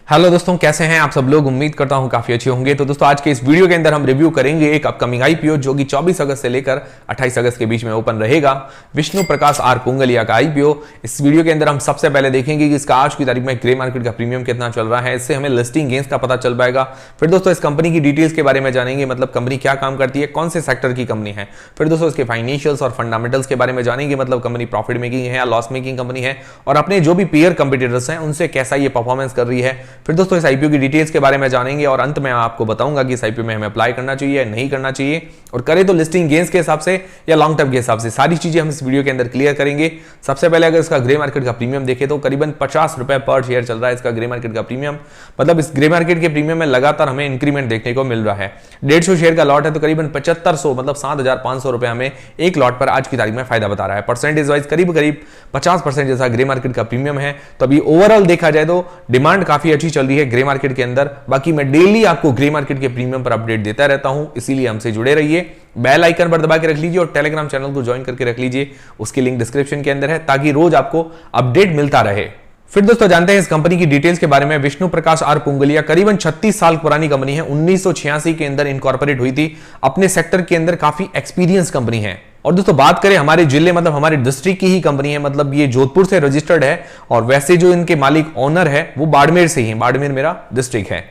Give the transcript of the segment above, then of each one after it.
Hello दोस्तों, कैसे हैं आप सब लोग। उम्मीद करता हूं काफी अच्छे होंगे। तो दोस्तों आज के इस वीडियो के अंदर हम रिव्यू करेंगे एक अपकमिंग आईपीओ जो कि 24 अगस्त से लेकर 28 अगस्त के बीच में ओपन रहेगा। विष्णु प्रकाश आर पुंगलिया का आईपीओ। इस वीडियो के अंदर हम सबसे पहले देखेंगे कि इसका आज की तारीख में ग्रे मार्केट का प्रीमियम कितना चल रहा है। इससे हमें लिस्टिंग गेंस का पता चल पाएगा। फिर दोस्तों इस कंपनी की डिटेल्स के बारे में जानेंगे, मतलब कंपनी क्या काम करती है, कौन से सेक्टर की कंपनी है। फिर दोस्तों इसके फाइनेंशियल्स और फंडामेंटल्स के बारे में जानेंगे, मतलब कंपनी प्रॉफिट मेकिंग है या लॉस मेकिंग कंपनी है, और अपने जो भी पीयर कंपीटिटर्स हैं उनसे कैसा ये परफॉर्मेंस कर रही है। फिर दोस्तों इस आईपीओ की डिटेल्स के बारे में जानेंगे और अंत में आपको बताऊंगा कि इस आईपीओ में हमें अप्लाई करना चाहिए या नहीं करना चाहिए, और करें तो लिस्टिंग गेंस के हिसाब से या लॉन्ग टर्म के हिसाब से। सारी चीजें हम इस वीडियो के अंदर क्लियर करेंगे। सबसे पहले अगर इसका ग्रे मार्केट का प्रीमियम देखें तो करीबन 50 रुपए पर शेयर चल रहा है इसका ग्रे मार्केट का प्रीमियम। मतलब इस ग्रे मार्केट के प्रीमियम में लगातार हमें इंक्रीमेंट देखने को मिल रहा है। 150 शेयर का लॉट है तो करीबन 7500 मतलब 7500 रुपए हमें एक लॉट पर आज की तारीख में फायदा बता रहा है। परसेंटेज वाइज करीब 50% जैसा ग्रे मार्केट का प्रीमियम है। तो अभी ओवरऑल देखा जाए तो डिमांड काफी अच्छी चल रही है ग्रे मार्केट के अंदर। बाकी मैं डेली आपको ग्रे मार्केट के प्रीमियम पर अपडेट देता रहता हूं, इसीलिए हमसे जुड़े रहिए। बेल आइकन पर दबा के रख लीजिए और टेलीग्राम चैनल को ज्वाइन करके रख लीजिए, उसकी लिंक डिस्क्रिप्शन के अंदर है, ताकि रोज आपको अपडेट मिलता रहे। फिर दोस्तों जानते हैं इस कंपनी की डिटेल्स के बारे में। विष्णु प्रकाश आर पुंगलिया करीबन 36 साल पुरानी कंपनी है। 1986 के अंदर इनकॉर्पोरेट हुई थी। अपने सेक्टर के अंदर काफी एक्सपीरियंस कंपनी है। और दोस्तों बात करें हमारे जिले मतलब हमारे डिस्ट्रिक्ट की ही कंपनी है, मतलब ये जोधपुर से रजिस्टर्ड है। और वैसे जो इनके मालिक ओनर है वो बाड़मेर से ही, बाड़मेर मेरा डिस्ट्रिक्ट है।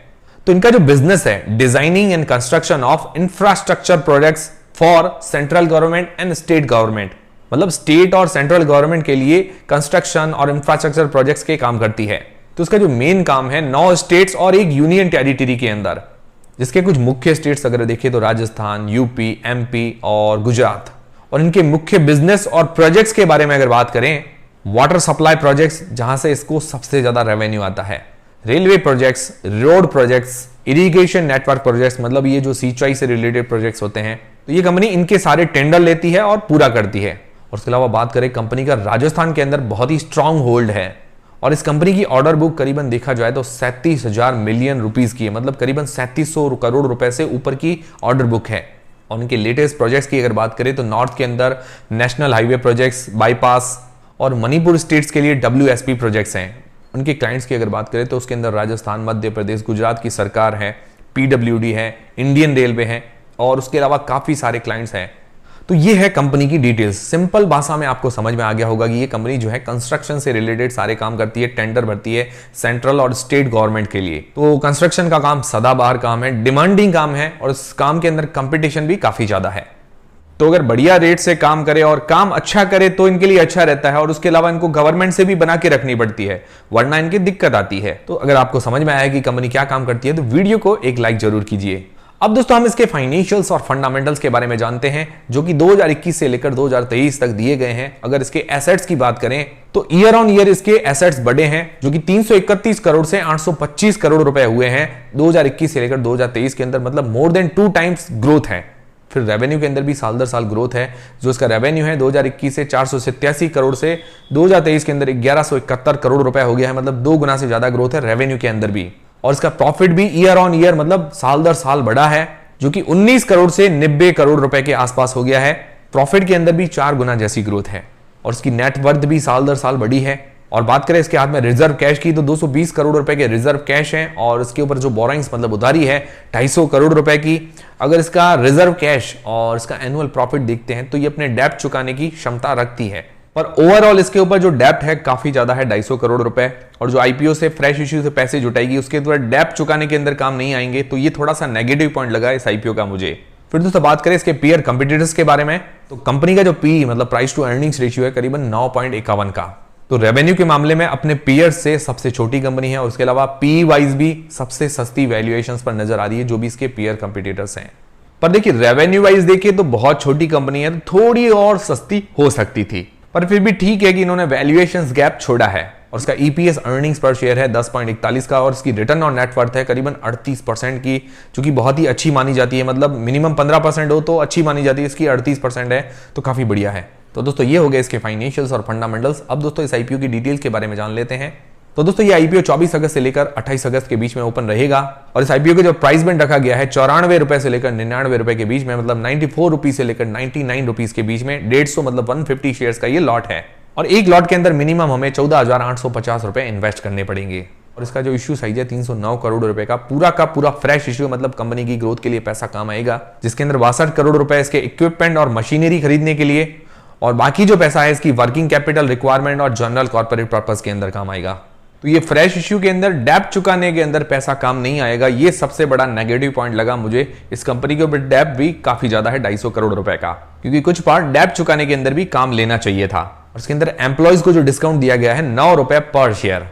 तो इनका जो बिजनेस है designing and construction of infrastructure projects for central government and state government, मतलब स्टेट और सेंट्रल गवर्नमेंट के लिए कंस्ट्रक्शन और इंफ्रास्ट्रक्चर प्रोजेक्ट्स के काम करती है। तो उसका जो मेन काम है 9 स्टेट्स और एक यूनियन टेरिटरी के अंदर, जिसके कुछ मुख्य स्टेट्स अगर देखें तो राजस्थान, यूपी, एमपी और गुजरात। और इनके मुख्य बिजनेस और प्रोजेक्ट्स के बारे में अगर बात करें, वाटर सप्लाई प्रोजेक्ट्स जहां से इसको सबसे ज्यादा रेवेन्यू आता है, railway projects, road projects, irrigation network projects, मतलब ये जो सिंचाई से रिलेटेड प्रोजेक्ट्स होते हैं, तो ये कंपनी इनके सारे टेंडर लेती है और पूरा करती है। और उसके अलावा बात करें कंपनी का राजस्थान के अंदर बहुत ही स्ट्रांग होल्ड है। और इस कंपनी की ऑर्डर बुक करीबन देखा जाए तो 37,000 मिलियन रुपीस की है, मतलब करीबन 3700 करोड़ रुपए से ऊपर की ऑर्डर बुक है। और उनके लेटेस्ट प्रोजेक्ट्स की अगर बात करें तो नॉर्थ के अंदर नेशनल हाईवे प्रोजेक्ट्स, बाईपास, और मणिपुर स्टेट्स के लिए WSP प्रोजेक्ट्स हैं। उनके क्लाइंट्स की अगर बात करें तो उसके अंदर राजस्थान, मध्य प्रदेश, गुजरात की सरकार है, PWD है, इंडियन रेलवे है, और उसके अलावा काफी सारे क्लाइंट्स हैं। तो ये है कंपनी की डिटेल्स। सिंपल भाषा में आपको समझ में आ गया होगा कि ये कंपनी जो है कंस्ट्रक्शन से रिलेटेड सारे काम करती है, टेंडर भरती है सेंट्रल और स्टेट गवर्नमेंट के लिए। तो कंस्ट्रक्शन का काम सदाबहार काम है, डिमांडिंग काम है, और इस काम के अंदर कंपटीशन भी काफी ज्यादा है। तो अगर बढ़िया रेट से काम करे और काम अच्छा करे तो इनके लिए अच्छा रहता है, और उसके अलावा इनको गवर्नमेंट से भी बना के रखनी पड़ती है, वरना इनकी दिक्कत आती है। तो अगर आपको समझ में आया कि कंपनी क्या काम करती है तो वीडियो को एक लाइक जरूर कीजिए। अब दोस्तों हम इसके फाइनेंशियल्स और फंडामेंटल्स के बारे में जानते हैं, जो कि 2021 से लेकर 2023 तक दिए गए हैं। अगर इसके एसेट्स की बात करें तो ईयर ऑन ईयर इसके एसेट्स बढ़े हैं, जो कि 331 करोड़ से 825 करोड़ रुपए हुए हैं 2021 से लेकर 2023 के अंदर, मतलब मोर देन 2 टाइम्स ग्रोथ है। फिर रेवेन्यू के अंदर भी साल दर साल ग्रोथ है। जो इसका रेवेन्यू है 2021 से 487 करोड़ से 2023 के अंदर 1171 करोड़ रुपए हो गया है, मतलब 2 गुना से ज्यादा ग्रोथ है रेवेन्यू के अंदर भी। और इसका प्रॉफिट भी ईयर ऑन ईयर मतलब साल दर साल बढ़ा है, जो कि 19 करोड़ से 90 करोड़ रुपए के आसपास हो गया है। प्रॉफिट के अंदर भी 4 गुना जैसी ग्रोथ है। और इसकी नेटवर्थ भी साल दर साल बढ़ी है। और बात करें इसके हाथ में रिजर्व कैश की तो 220 करोड़ रुपए के रिजर्व कैश है, और इसके ऊपर जो बोरोइंग्स मतलब उधारी है 250 करोड़ रुपए की। अगर इसका रिजर्व कैश और इसका एनुअल प्रॉफिट देखते हैं तो ये अपने डेब्ट चुकाने की क्षमता रखती है। पर ओवरऑल इसके ऊपर जो डेब्ट है काफी ज्यादा है, 250 करोड़ रुपए। और जो आईपीओ से फ्रेश इश्यू से पैसे जुटाएगी उसके ऊपर डेब्ट चुकाने के अंदर काम नहीं आएंगे, तो ये थोड़ा सा नेगेटिव पॉइंट लगा इस आईपीओ का मुझे। फिर दोस्तों बात करें इसके पीयर कंपीटिटर्स के बारे में, तो कंपनी का जो पी मतलब प्राइस टू अर्निंग्स रेशियो है करीबन 9.51 का। तो रेवेन्यू के मामले में अपने पीयर से सबसे छोटी कंपनी है, और उसके अलावा पी वाइज भी सबसे सस्ती वैल्यूएशंस पर नजर आ रही है जो भी इसके पीयर कंपीटिटर्स हैं। पर देखिए रेवेन्यू वाइज देखिए तो बहुत छोटी कंपनी है, तो थोड़ी और सस्ती हो सकती थी, पर फिर भी ठीक है कि इन्होंने वैल्यूएशंस गैप छोड़ा है। और इसका ईपीएस अर्निंग्स पर शेयर है 10.41 का, और इसकी रिटर्न ऑन नेटवर्थ है करीबन 38% की, जो कि बहुत ही अच्छी मानी जाती है। मतलब मिनिमम 15% हो तो अच्छी मानी जाती है, इसकी 38% है तो काफी बढ़िया है। तो दोस्तों ये हो गए इसके फाइनेंशियल्स और फंडामेंटल्स। अब दोस्तों इस आईपीओ की डिटेल्स के बारे में जान लेते हैं। तो दोस्तों ये आईपीओ 24 अगस्त से लेकर 28 अगस्त के बीच में ओपन रहेगा, और इस आईपीओ का जो प्राइस बैंड रखा गया है 94 रुपए से लेकर 99 रुपए के बीच में, मतलब 94 रुपीज से लेकर 99 रुपीज के बीच में। 150 मतलब 150 शेयर्स का ये लॉट है। और एक लॉट के अंदर मिनिमम हमें 14,850 रुपए इन्वेस्ट करने पड़ेंगे। और इसका जो इश्यू साइज है 309 करोड़ रुपए का पूरा फ्रेश इश्यू, मतलब कंपनी की ग्रोथ के लिए पैसा काम आएगा, जिसके अंदर 62 करोड़ रुपए इसके इक्विपमेंट और मशीनरी खरीदने के लिए, और बाकी जो पैसा है इसकी वर्किंग कैपिटल रिक्वायरमेंट और जनरल कॉर्पोरेट पर्पस के अंदर काम आएगा। तो ये फ्रेश इश्यू के अंदर डेब्ट चुकाने के अंदर पैसा काम नहीं आएगा, ये सबसे बड़ा नेगेटिव पॉइंट लगा मुझे। इस कंपनी के ऊपर डेब्ट भी काफी ज्यादा है, 250 करोड़ रुपए का, क्योंकि कुछ पार्ट डेब्ट चुकाने के अंदर भी काम लेना चाहिए था। और इसके अंदर एम्प्लॉयज को जो डिस्काउंट दिया गया है 9 रुपए पर शेयर,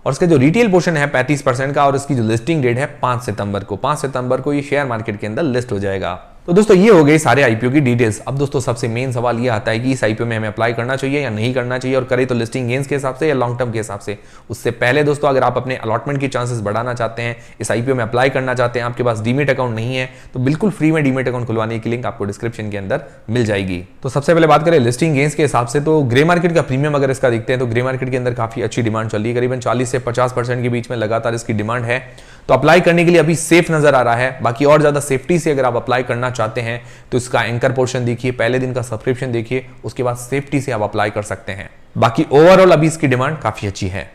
और इसका जो रिटेल पोर्शन है 35% का, और इसकी जो लिस्टिंग डेट है 5 सितंबर को ये शेयर मार्केट के अंदर लिस्ट हो जाएगा। तो दोस्तों ये हो गई सारे आईपीओ की डिटेल्स। अब दोस्तों सबसे मेन सवाल ये आता है कि इस आईपीओ में हमें अप्लाई करना चाहिए या नहीं करना चाहिए, और करें तो लिस्टिंग गेन्स के हिसाब से या लॉन्ग टर्म के हिसाब से। उससे पहले दोस्तों अगर आप अपने अलॉटमेंट की चांसेस बढ़ाना चाहते हैं, इस आईपीओ में अप्लाई करना चाहते हैं, आपके पास डीमेट अकाउंट नहीं है, तो बिल्कुल फ्री में डीमेट अकाउंट खुलवाने की लिंक आपको डिस्क्रिप्शन के अंदर मिल जाएगी। तो सबसे पहले बात करें लिस्टिंग गेन्स के हिसाब से, तो ग्रे मार्केट का प्रीमियम अगर इसका देखते हैं तो ग्रे मार्केट के अंदर काफी अच्छी डिमांड चल रही है, करीबन 40 से 50% के बीच में लगातार इसकी डिमांड है। तो अप्लाई करने के लिए अभी सेफ नजर आ रहा है। बाकी और ज्यादा सेफ्टी से अगर आप अप्लाई करना चाहते हैं तो इसका एंकर पोर्शन देखिए, पहले दिन का सब्सक्रिप्शन देखिए, उसके बाद सेफ्टी से आप अप्लाई कर सकते हैं। बाकी ओवरऑल अभी इसकी डिमांड काफी अच्छी है।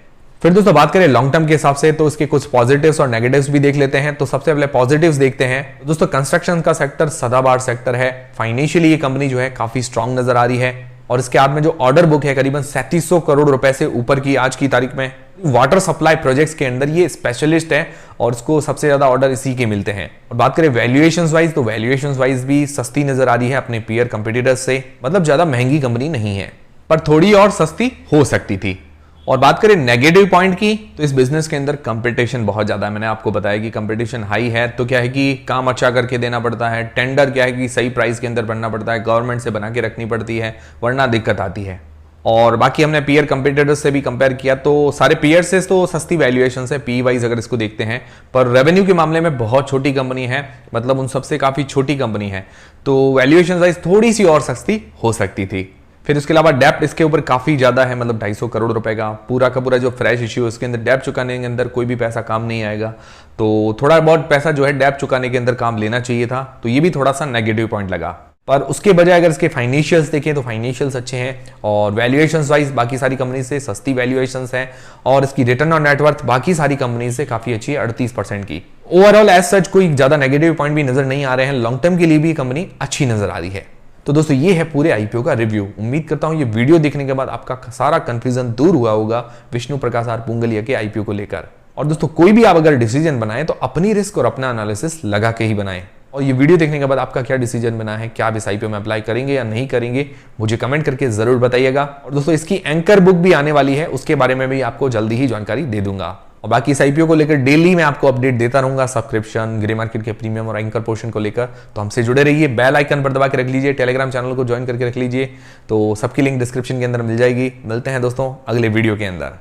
फिर दोस्तों बात करें लॉन्ग टर्म के हिसाब से, तो इसके कुछ पॉजिटिव्स और नेगेटिव्स भी देख लेते हैं। तो सबसे पहले पॉजिटिव्स देखते हैं। दोस्तों कंस्ट्रक्शन का सेक्टर सदाबहार सेक्टर है, फाइनेंशियली ये कंपनी जो है काफी स्ट्रांग नजर आ रही है, और इसके हाथ में जो ऑर्डर बुक है करीबन 3700 करोड़ रुपए से ऊपर की आज की तारीख में। वाटर सप्लाई प्रोजेक्ट्स के अंदर ये स्पेशलिस्ट है और इसको सबसे ज्यादा ऑर्डर इसी के मिलते हैं। और बात करें वैल्यूएशंस वाइज, तो वैल्यूएशंस वाइज भी सस्ती नजर आ रही है अपने पीयर कंपटीटर्स से, मतलब ज्यादा महंगी कंपनी नहीं है, पर थोड़ी और सस्ती हो सकती थी। और बात करें नेगेटिव पॉइंट की, तो इस बिजनेस के अंदर कंपटीशन बहुत ज्यादा है। मैंने आपको बताया कि कंपटीशन हाई है, तो क्या है कि काम अच्छा करके देना पड़ता है, टेंडर क्या है कि सही प्राइस के अंदर बनना पड़ता है, गवर्नमेंट से बना के रखनी पड़ती है, वरना दिक्कत आती है। और बाकी हमने पीयर कंपटीटर्स से भी कंपेयर किया, तो सारे पीयर से तो सस्ती वैल्यूएशन है पी वाइज अगर इसको देखते हैं, पर रेवेन्यू के मामले में बहुत छोटी कंपनी है, मतलब उन सबसे काफी छोटी कंपनी है, तो वैल्यूएशन वाइज थोड़ी सी और सस्ती हो सकती थी। फिर उसके अलावा डेप्ट इसके ऊपर काफी ज्यादा है, मतलब 250 करोड़ रुपए का पूरा जो फ्रेश इश्यू है उसके अंदर डेप्ट चुकाने के अंदर कोई भी पैसा काम नहीं आएगा, तो थोड़ा बहुत पैसा जो है डेप्ट चुकाने के अंदर काम लेना चाहिए था, तो ये भी थोड़ा सा नेगेटिव पॉइंट लगा। पर उसके बजाय अगर इसके फाइनेंशियल्स देखें तो फाइनेंशियल्स अच्छे हैं, और वैल्यूएशंस वाइज बाकी सारी कंपनी से सस्ती वैल्यूएशंस हैं, और इसकी रिटर्न ऑन नेटवर्थ बाकी सारी कंपनी से काफी अच्छी है, 38% की। ओवरऑल एज सच कोई ज्यादा नेगेटिव पॉइंट भी नजर नहीं आ रहे हैं, लॉन्ग टर्म के लिए भी कंपनी अच्छी नजर आ रही है। तो दोस्तों ये है पूरे आईपीओ का रिव्यू। उम्मीद करता हूं ये वीडियो देखने के बाद आपका सारा कंफ्यूजन दूर हुआ होगा विष्णु प्रकाश आर पुंगलिया के आईपीओ को लेकर। और दोस्तों कोई भी आप अगर डिसीजन बनाएं तो अपनी रिस्क और अपना एनालिसिस लगा के ही बनाएं। और ये वीडियो देखने के बाद आपका क्या डिसीजन बना है, क्या आप इस आईपीओ में अप्लाई करेंगे या नहीं करेंगे, मुझे कमेंट करके जरूर बताइएगा। और दोस्तों इसकी एंकर बुक भी आने वाली है, उसके बारे में भी आपको जल्दी ही जानकारी दे दूंगा। और बाकी इस आईपीओ को लेकर डेली मैं आपको अपडेट देता रहूंगा, सब्सक्रिप्शन, ग्रे मार्केट के प्रीमियम और एंकर पोर्शन को लेकर। तो हमसे जुड़े रहिए, बेल आइकन पर दबा के रख लीजिए, टेलीग्राम चैनल को ज्वाइन करके रख लीजिए, तो सबकी लिंक डिस्क्रिप्शन के अंदर मिल जाएगी। मिलते हैं दोस्तों अगले वीडियो के अंदर।